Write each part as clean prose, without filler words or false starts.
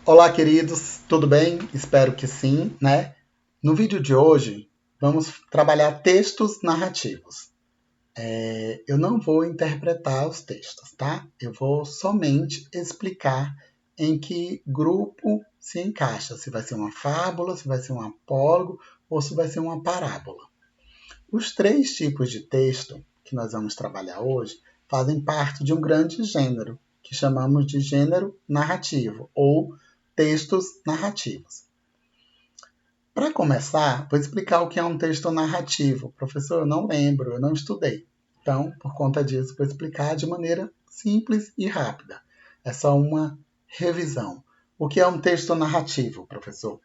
Olá, queridos, tudo bem? Espero que sim, né? No vídeo de hoje, vamos trabalhar textos narrativos. Eu não vou interpretar os textos, tá? Eu vou somente explicar em que grupo se encaixa, se vai ser uma fábula, se vai ser um apólogo ou se vai ser uma parábola. Os três tipos de texto que nós vamos trabalhar hoje fazem parte de um grande gênero, que chamamos de gênero narrativo ou textos narrativos. Para começar, vou explicar o que é um texto narrativo. Professor, eu não lembro, eu não estudei. Então, por conta disso, vou explicar de maneira simples e rápida. É só uma revisão. O que é um texto narrativo, professor?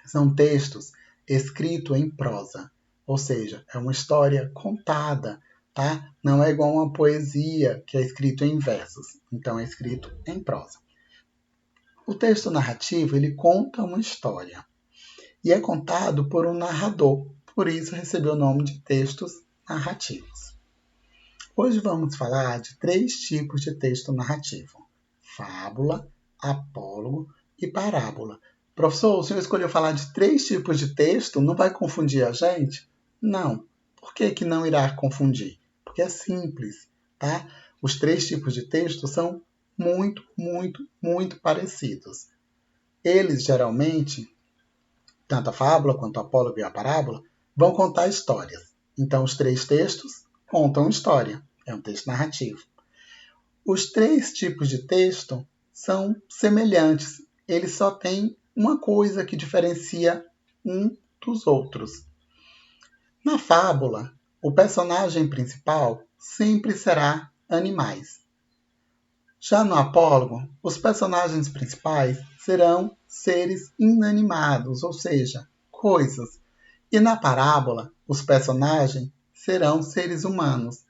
São textos escritos em prosa, ou seja, é uma história contada, tá? Não é igual uma poesia que é escrito em versos, então é escrito em prosa. O texto narrativo, ele conta uma história e é contado por um narrador, por isso recebeu o nome de textos narrativos. Hoje vamos falar de três tipos de texto narrativo: fábula, apólogo e parábola. Professor, o senhor escolheu falar de três tipos de texto, não vai confundir a gente? Não. Por que não irá confundir? Porque é simples, tá? Os três tipos de texto são muito parecidos. Eles, geralmente, tanto a fábula quanto o apólogo e a parábola, vão contar histórias. Então, os três textos contam história. É um texto narrativo. Os três tipos de texto são semelhantes. Eles só têm uma coisa que diferencia um dos outros. Na fábula, o personagem principal sempre será animais. Já no apólogo, os personagens principais serão seres inanimados, ou seja, coisas. E na parábola, os personagens serão seres humanos.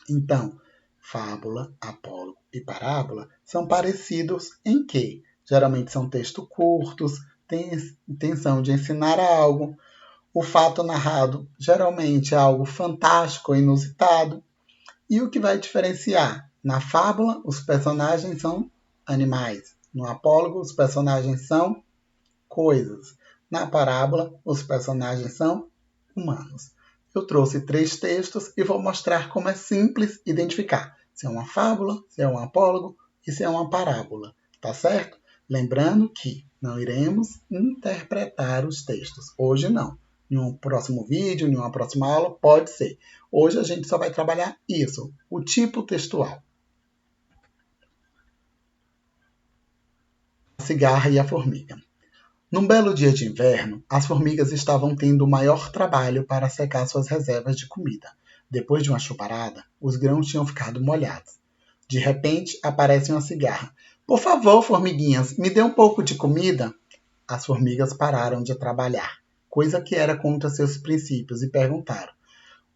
Então, fábula, apólogo e parábola são parecidos em que geralmente são textos curtos, têm intenção de ensinar algo. O fato narrado geralmente é algo fantástico ou inusitado. E o que vai diferenciar? Na fábula, os personagens são animais. No apólogo, os personagens são coisas. Na parábola, os personagens são humanos. Eu trouxe três textos e vou mostrar como é simples identificar se é uma fábula, se é um apólogo e se é uma parábola. Tá certo? Lembrando que não iremos interpretar os textos. Hoje não. Em um próximo vídeo, em uma próxima aula, pode ser. Hoje a gente só vai trabalhar isso, o tipo textual. A cigarra e a formiga. Num belo dia de inverno, as formigas estavam tendo o maior trabalho para secar suas reservas de comida. Depois de uma chuvarada, os grãos tinham ficado molhados. De repente, aparece uma cigarra. Por favor, formiguinhas, me dê um pouco de comida. As formigas pararam de trabalhar, coisa que era contra seus princípios, e perguntaram: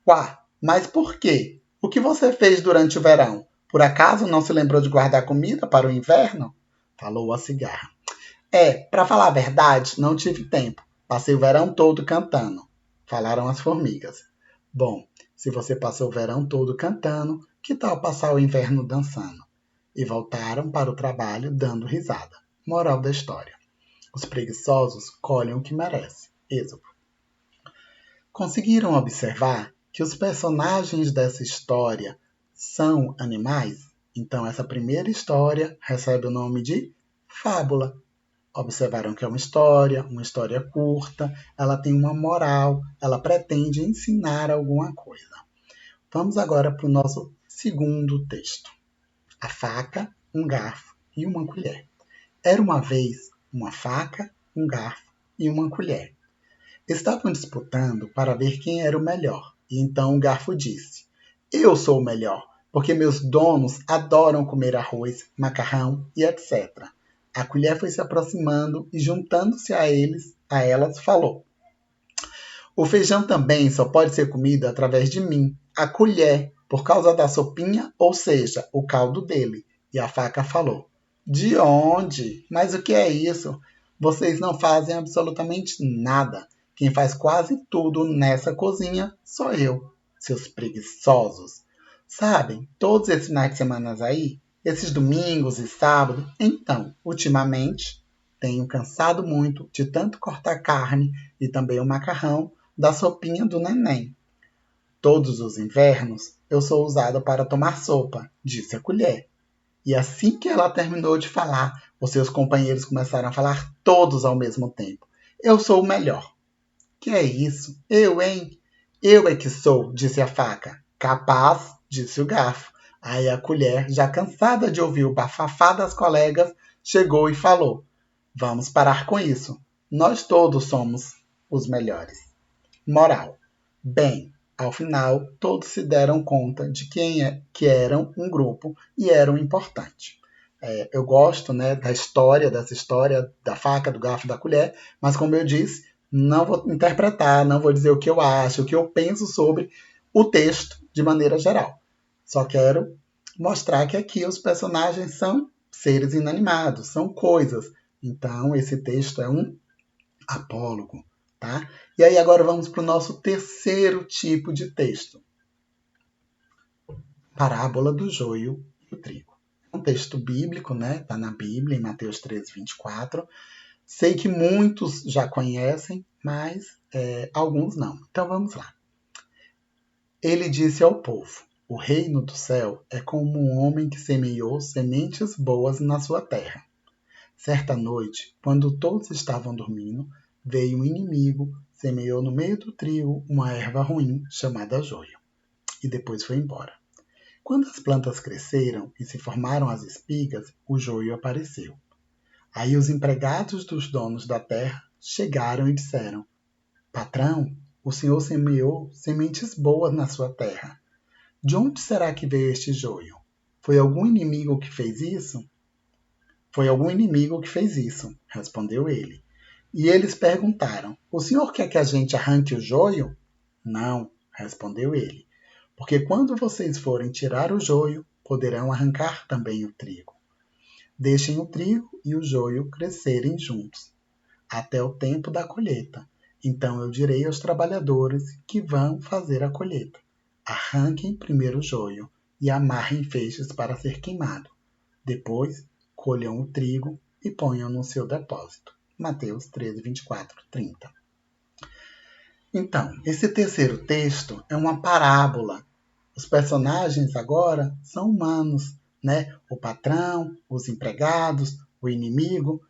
Uá, mas por quê? O que você fez durante o verão? Por acaso não se lembrou de guardar comida para o inverno? Falou a cigarra. Para falar a verdade, não tive tempo. Passei o verão todo cantando. Falaram as formigas. Bom, se você passou o verão todo cantando, que tal passar o inverno dançando? E voltaram para o trabalho dando risada. Moral da história: os preguiçosos colhem o que merecem. Êxodo. Conseguiram observar que os personagens dessa história são animais? Então, essa primeira história recebe o nome de fábula. Observaram que é uma história curta, ela tem uma moral, ela pretende ensinar alguma coisa. Vamos agora para o nosso segundo texto. A faca, um garfo e uma colher. Era uma vez uma faca, um garfo e uma colher. Estavam disputando para ver quem era o melhor, e então o garfo disse: Eu sou o melhor, porque meus donos adoram comer arroz, macarrão e etc. A colher foi se aproximando e, juntando-se a elas, falou: O feijão também só pode ser comido através de mim, a colher, por causa da sopinha, ou seja, o caldo dele. E a faca falou: De onde? Mas o que é isso? Vocês não fazem absolutamente nada. Quem faz quase tudo nessa cozinha sou eu, seus preguiçosos. Sabem, todos esses finais de semana aí, esses domingos e sábados. Então, ultimamente, tenho cansado muito de tanto cortar carne e também o macarrão da sopinha do neném. Todos os invernos, eu sou usada para tomar sopa, disse a colher. E assim que ela terminou de falar, os seus companheiros começaram a falar todos ao mesmo tempo. Eu sou o melhor. Que é isso? Eu, hein? Eu é que sou, disse a faca. Capaz, disse o garfo. Aí a colher, já cansada de ouvir o bafafá das colegas, chegou e falou: Vamos parar com isso. Nós todos somos os melhores. Moral. Bem, ao final, todos se deram conta de que eram um grupo e eram importantes. Eu gosto, né, dessa história da faca, do garfo, da colher, mas como eu disse, não vou interpretar, não vou dizer o que eu acho, o que eu penso sobre o texto de maneira geral. Só quero mostrar que aqui os personagens são seres inanimados, são coisas. Então, esse texto é um apólogo. Tá? E aí agora vamos para o nosso terceiro tipo de texto. Parábola do joio e o trigo. É um texto bíblico, né? Está na Bíblia, em Mateus 13, 24. Sei que muitos já conhecem, mas alguns não. Então vamos lá. Ele disse ao povo: O reino do céu é como um homem que semeou sementes boas na sua terra. Certa noite, quando todos estavam dormindo, veio um inimigo, semeou no meio do trigo uma erva ruim chamada joio, e depois foi embora. Quando as plantas cresceram e se formaram as espigas, o joio apareceu. Aí os empregados dos donos da terra chegaram e disseram: Patrão, o senhor semeou sementes boas na sua terra. De onde será que veio este joio? Foi algum inimigo que fez isso? Foi algum inimigo que fez isso, respondeu ele. E eles perguntaram: O senhor quer que a gente arranque o joio? Não, respondeu ele, porque quando vocês forem tirar o joio, poderão arrancar também o trigo. Deixem o trigo e o joio crescerem juntos, até o tempo da colheita. Então eu direi aos trabalhadores que vão fazer a colheita: arranquem primeiro o joio e amarrem feixes para ser queimado. Depois, colham o trigo e ponham no seu depósito. Mateus 13, 24, 30. Então, esse terceiro texto é uma parábola. Os personagens agora são humanos, né? O patrão, os empregados, o inimigo.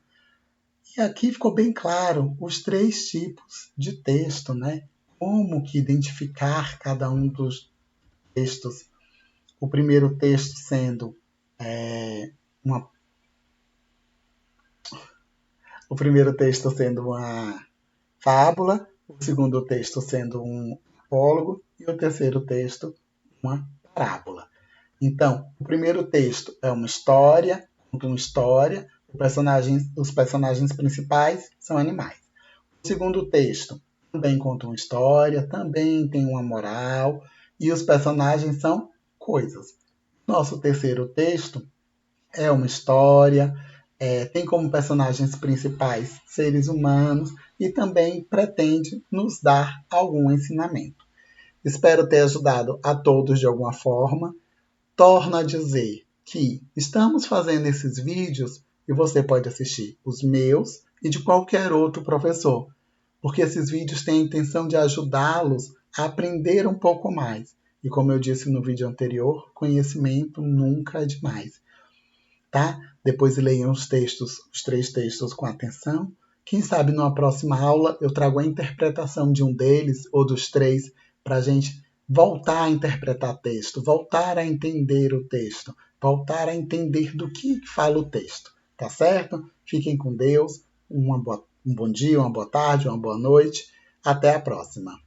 E aqui ficou bem claro os três tipos de texto, né? Como que identificar cada um dos textos. O primeiro texto sendo uma fábula, o segundo texto sendo um apólogo e o terceiro texto uma parábola. Então, o primeiro texto é uma história, conta uma história, os personagens principais são animais. O segundo texto também conta uma história, também tem uma moral e os personagens são coisas. Nosso terceiro texto é uma história, tem como personagens principais seres humanos e também pretende nos dar algum ensinamento. Espero ter ajudado a todos de alguma forma. Torno a dizer que estamos fazendo esses vídeos e você pode assistir os meus e de qualquer outro professor, porque esses vídeos têm a intenção de ajudá-los a aprender um pouco mais. E como eu disse no vídeo anterior, conhecimento nunca é demais. Tá? Depois leiam os três textos com atenção. Quem sabe numa próxima aula eu trago a interpretação de um deles ou dos três para a gente voltar a interpretar texto, voltar a entender o texto, voltar a entender do que fala o texto. Tá certo? Fiquem com Deus. Um bom dia, uma boa tarde, uma boa noite. Até a próxima.